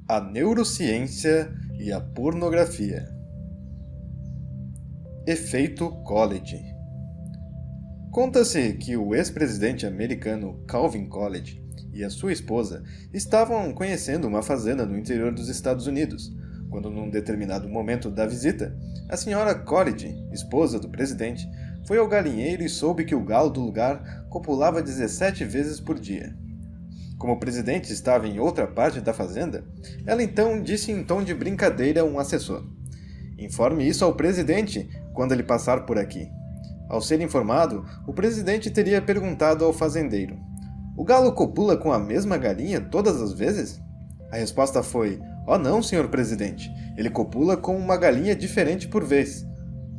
A neurociência e a pornografia. Efeito Coolidge. Conta-se que o ex-presidente americano Calvin Coolidge e a sua esposa estavam conhecendo uma fazenda no interior dos Estados Unidos, quando num determinado momento da visita, a senhora Coolidge, esposa do presidente, foi ao galinheiro e soube que o galo do lugar copulava 17 vezes por dia. Como o presidente estava em outra parte da fazenda, ela então disse em tom de brincadeira a um assessor: "Informe isso ao presidente quando ele passar por aqui." Ao ser informado, o presidente teria perguntado ao fazendeiro: "O galo copula com a mesma galinha todas as vezes?" A resposta foi: "Oh não, senhor presidente, ele copula com uma galinha diferente por vez."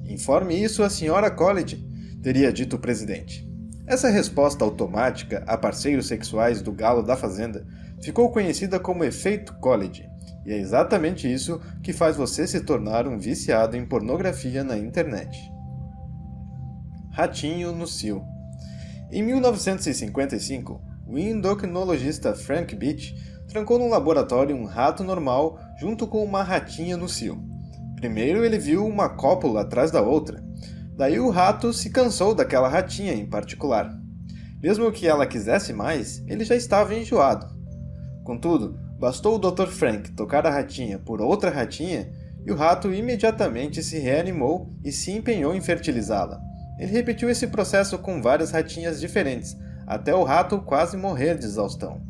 "Informe isso à senhora Coolidge", teria dito o presidente. Essa resposta automática a parceiros sexuais do galo da fazenda ficou conhecida como efeito Coolidge, e é exatamente isso que faz você se tornar um viciado em pornografia na internet. Ratinho no cio. Em 1955, o endocrinologista Frank Beach trancou num laboratório um rato normal junto com uma ratinha no cio. Primeiro ele viu uma cópula atrás da outra. Daí o rato se cansou daquela ratinha em particular. Mesmo que ela quisesse mais, ele já estava enjoado. Contudo, bastou o Dr. Frank tocar a ratinha por outra ratinha e o rato imediatamente se reanimou e se empenhou em fertilizá-la. Ele repetiu esse processo com várias ratinhas diferentes, até o rato quase morrer de exaustão.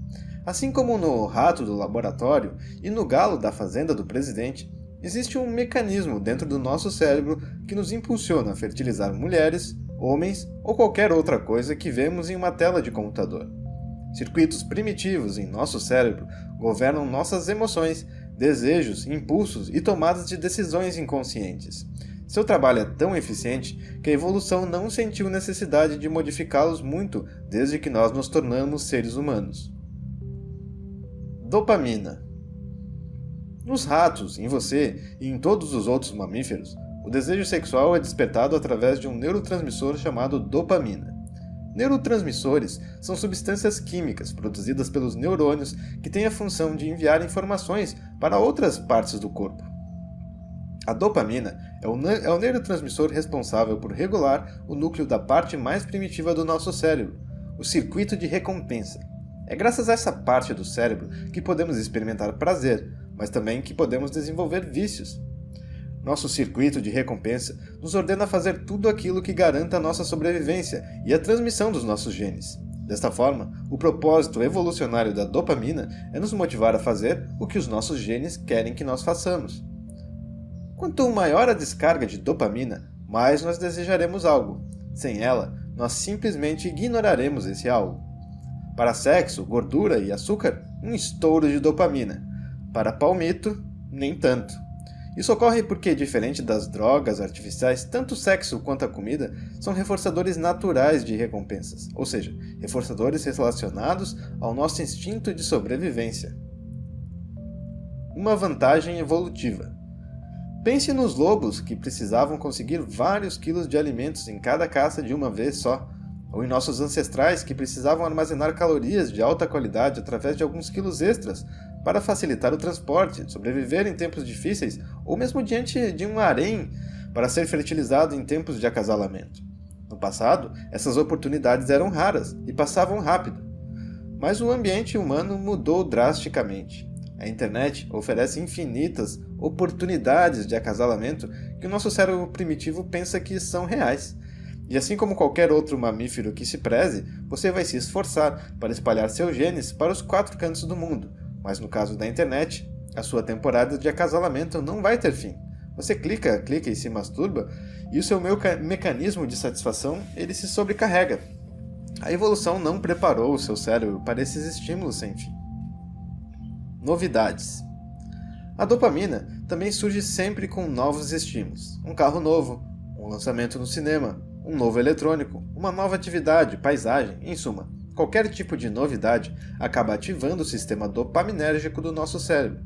Assim como no rato do laboratório e no galo da fazenda do presidente, existe um mecanismo dentro do nosso cérebro que nos impulsiona a fertilizar mulheres, homens ou qualquer outra coisa que vemos em uma tela de computador. Circuitos primitivos em nosso cérebro governam nossas emoções, desejos, impulsos e tomadas de decisões inconscientes. Seu trabalho é tão eficiente que a evolução não sentiu necessidade de modificá-los muito desde que nós nos tornamos seres humanos. Dopamina. Nos ratos, em você e em todos os outros mamíferos, o desejo sexual é despertado através de um neurotransmissor chamado dopamina. Neurotransmissores são substâncias químicas produzidas pelos neurônios que têm a função de enviar informações para outras partes do corpo. A dopamina é o neurotransmissor responsável por regular o núcleo da parte mais primitiva do nosso cérebro, o circuito de recompensa. É graças a essa parte do cérebro que podemos experimentar prazer, mas também que podemos desenvolver vícios. Nosso circuito de recompensa nos ordena fazer tudo aquilo que garanta a nossa sobrevivência e a transmissão dos nossos genes. Desta forma, o propósito evolucionário da dopamina é nos motivar a fazer o que os nossos genes querem que nós façamos. Quanto maior a descarga de dopamina, mais nós desejaremos algo. Sem ela, nós simplesmente ignoraremos esse algo. Para sexo, gordura e açúcar, um estouro de dopamina. Para palmito, nem tanto. Isso ocorre porque, diferente das drogas artificiais, tanto o sexo quanto a comida são reforçadores naturais de recompensas, ou seja, reforçadores relacionados ao nosso instinto de sobrevivência. Uma vantagem evolutiva. Pense nos lobos que precisavam conseguir vários quilos de alimentos em cada caça de uma vez só, ou em nossos ancestrais que precisavam armazenar calorias de alta qualidade através de alguns quilos extras para facilitar o transporte, sobreviver em tempos difíceis ou mesmo diante de um harém para ser fertilizado em tempos de acasalamento. No passado, essas oportunidades eram raras e passavam rápido. Mas o ambiente humano mudou drasticamente. A internet oferece infinitas oportunidades de acasalamento que o nosso cérebro primitivo pensa que são reais. E assim como qualquer outro mamífero que se preze, você vai se esforçar para espalhar seus genes para os 4 cantos do mundo. Mas no caso da internet, a sua temporada de acasalamento não vai ter fim. Você clica e se masturba, e o seu mecanismo de satisfação ele se sobrecarrega. A evolução não preparou o seu cérebro para esses estímulos sem fim. Novidades. A dopamina também surge sempre com novos estímulos. Um carro novo, um lançamento no cinema, um novo eletrônico, uma nova atividade, paisagem, em suma, qualquer tipo de novidade acaba ativando o sistema dopaminérgico do nosso cérebro.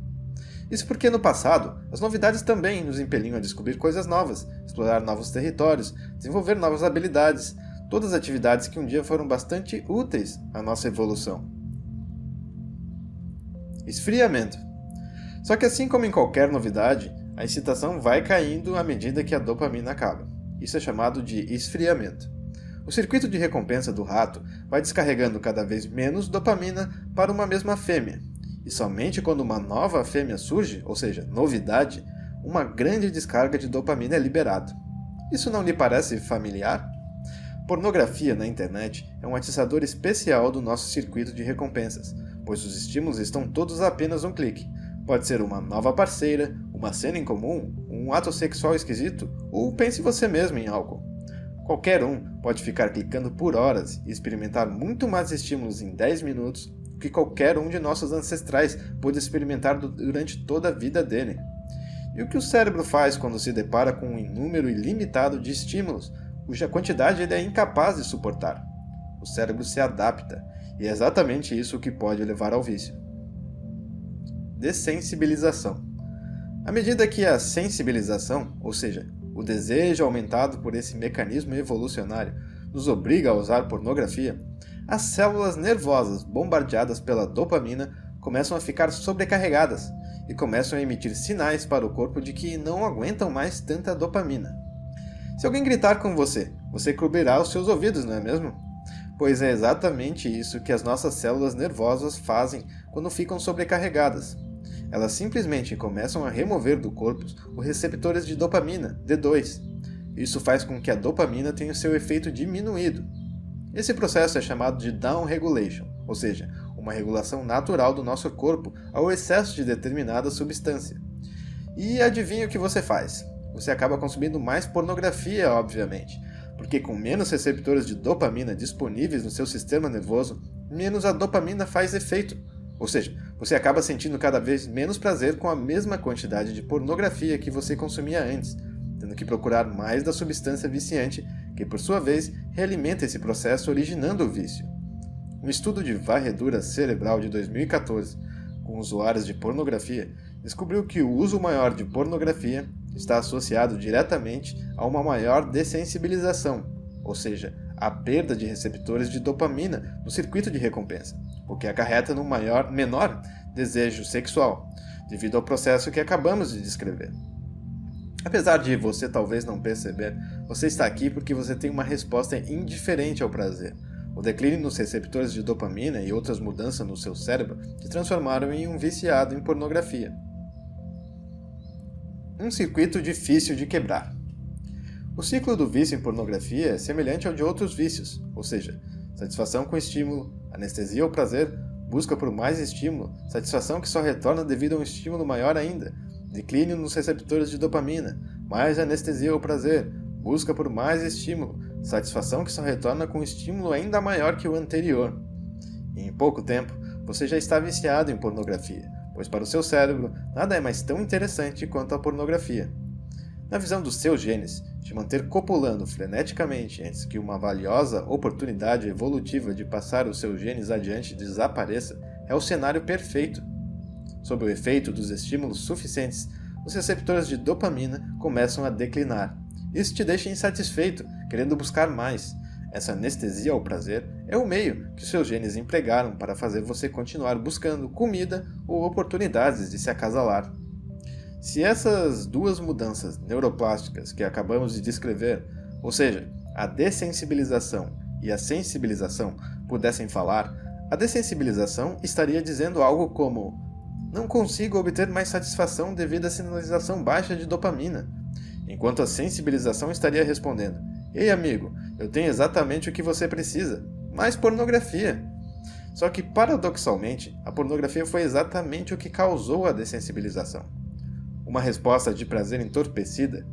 Isso porque no passado, as novidades também nos impeliam a descobrir coisas novas, explorar novos territórios, desenvolver novas habilidades, todas atividades que um dia foram bastante úteis à nossa evolução. Esfriamento. Só que assim como em qualquer novidade, a excitação vai caindo à medida que a dopamina acaba. Isso é chamado de esfriamento. O circuito de recompensa do rato vai descarregando cada vez menos dopamina para uma mesma fêmea, e somente quando uma nova fêmea surge, ou seja, novidade, uma grande descarga de dopamina é liberada. Isso não lhe parece familiar? Pornografia na internet é um atiçador especial do nosso circuito de recompensas, pois os estímulos estão todos a apenas um clique. Pode ser uma nova parceira, uma cena em comum, um ato sexual esquisito, ou pense você mesmo em álcool. Qualquer um pode ficar clicando por horas e experimentar muito mais estímulos em 10 minutos do que qualquer um de nossos ancestrais pôde experimentar durante toda a vida dele. E o que o cérebro faz quando se depara com um número ilimitado de estímulos, cuja quantidade ele é incapaz de suportar? O cérebro se adapta, e é exatamente isso que pode levar ao vício. Dessensibilização. À medida que a sensibilização, ou seja, o desejo aumentado por esse mecanismo evolucionário, nos obriga a usar pornografia, as células nervosas bombardeadas pela dopamina começam a ficar sobrecarregadas e começam a emitir sinais para o corpo de que não aguentam mais tanta dopamina. Se alguém gritar com você, você cobrirá os seus ouvidos, não é mesmo? Pois é exatamente isso que as nossas células nervosas fazem quando ficam sobrecarregadas. Elas simplesmente começam a remover do corpo os receptores de dopamina, D2. Isso faz com que a dopamina tenha o seu efeito diminuído. Esse processo é chamado de down-regulation, ou seja, uma regulação natural do nosso corpo ao excesso de determinada substância. E adivinha o que você faz? Você acaba consumindo mais pornografia, obviamente, porque com menos receptores de dopamina disponíveis no seu sistema nervoso, menos a dopamina faz efeito. Ou seja, você acaba sentindo cada vez menos prazer com a mesma quantidade de pornografia que você consumia antes, tendo que procurar mais da substância viciante, que por sua vez realimenta esse processo originando o vício. Um estudo de varredura cerebral de 2014, com usuários de pornografia, descobriu que o uso maior de pornografia está associado diretamente a uma maior dessensibilização, ou seja, a perda de receptores de dopamina no circuito de recompensa, o que acarreta num menor desejo sexual, devido ao processo que acabamos de descrever. Apesar de você talvez não perceber, você está aqui porque você tem uma resposta indiferente ao prazer. O declínio nos receptores de dopamina e outras mudanças no seu cérebro te transformaram em um viciado em pornografia. Um circuito difícil de quebrar. O ciclo do vício em pornografia é semelhante ao de outros vícios, ou seja, satisfação com estímulo, anestesia ou prazer, busca por mais estímulo, satisfação que só retorna devido a um estímulo maior ainda, declínio nos receptores de dopamina, mais anestesia ou prazer, busca por mais estímulo, satisfação que só retorna com um estímulo ainda maior que o anterior. E em pouco tempo, você já está viciado em pornografia, pois para o seu cérebro nada é mais tão interessante quanto a pornografia. Na visão dos seus genes, te manter copulando freneticamente antes que uma valiosa oportunidade evolutiva de passar os seus genes adiante desapareça é o cenário perfeito. Sob o efeito dos estímulos suficientes, os receptores de dopamina começam a declinar. Isso te deixa insatisfeito, querendo buscar mais. Essa anestesia ao prazer é o meio que seus genes empregaram para fazer você continuar buscando comida ou oportunidades de se acasalar. Se essas duas mudanças neuroplásticas que acabamos de descrever, ou seja, a dessensibilização e a sensibilização, pudessem falar, a dessensibilização estaria dizendo algo como: não consigo obter mais satisfação devido à sinalização baixa de dopamina, enquanto a sensibilização estaria respondendo: ei amigo, eu tenho exatamente o que você precisa, mais pornografia. Só que, paradoxalmente, a pornografia foi exatamente o que causou a dessensibilização. Uma resposta de prazer entorpecida,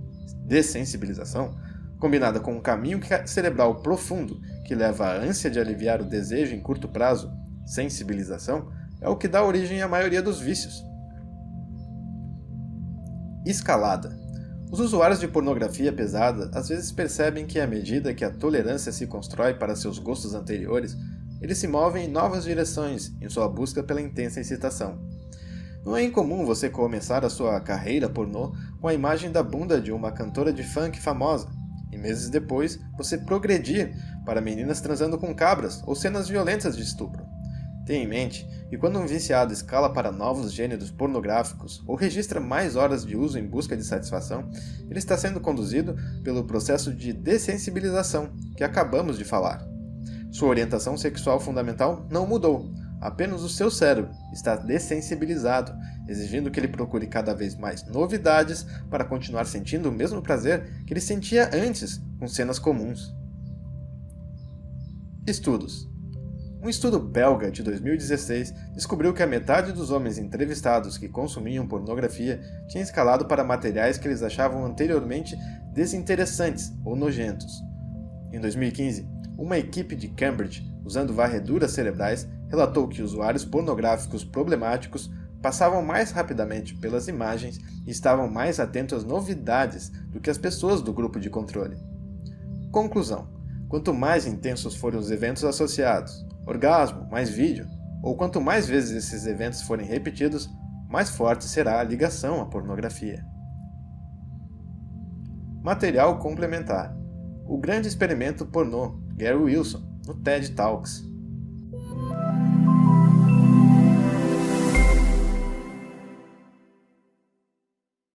dessensibilização, combinada com um caminho cerebral profundo que leva à ânsia de aliviar o desejo em curto prazo, sensibilização, é o que dá origem à maioria dos vícios. Escalada. Os usuários de pornografia pesada às vezes percebem que à medida que a tolerância se constrói para seus gostos anteriores, eles se movem em novas direções em sua busca pela intensa excitação. Não é incomum você começar a sua carreira pornô com a imagem da bunda de uma cantora de funk famosa, e meses depois você progredir para meninas transando com cabras ou cenas violentas de estupro. Tenha em mente que quando um viciado escala para novos gêneros pornográficos ou registra mais horas de uso em busca de satisfação, ele está sendo conduzido pelo processo de dessensibilização que acabamos de falar. Sua orientação sexual fundamental não mudou, apenas o seu cérebro está dessensibilizado, exigindo que ele procure cada vez mais novidades para continuar sentindo o mesmo prazer que ele sentia antes com cenas comuns. Estudos. Um estudo belga de 2016 descobriu que a metade dos homens entrevistados que consumiam pornografia tinha escalado para materiais que eles achavam anteriormente desinteressantes ou nojentos. Em 2015, uma equipe de Cambridge, usando varreduras cerebrais, relatou que usuários pornográficos problemáticos passavam mais rapidamente pelas imagens e estavam mais atentos às novidades do que as pessoas do grupo de controle. Conclusão: quanto mais intensos forem os eventos associados, orgasmo, mais vídeo, ou quanto mais vezes esses eventos forem repetidos, mais forte será a ligação à pornografia. Material complementar: O Grande Experimento Pornô, Gary Wilson, no TED Talks.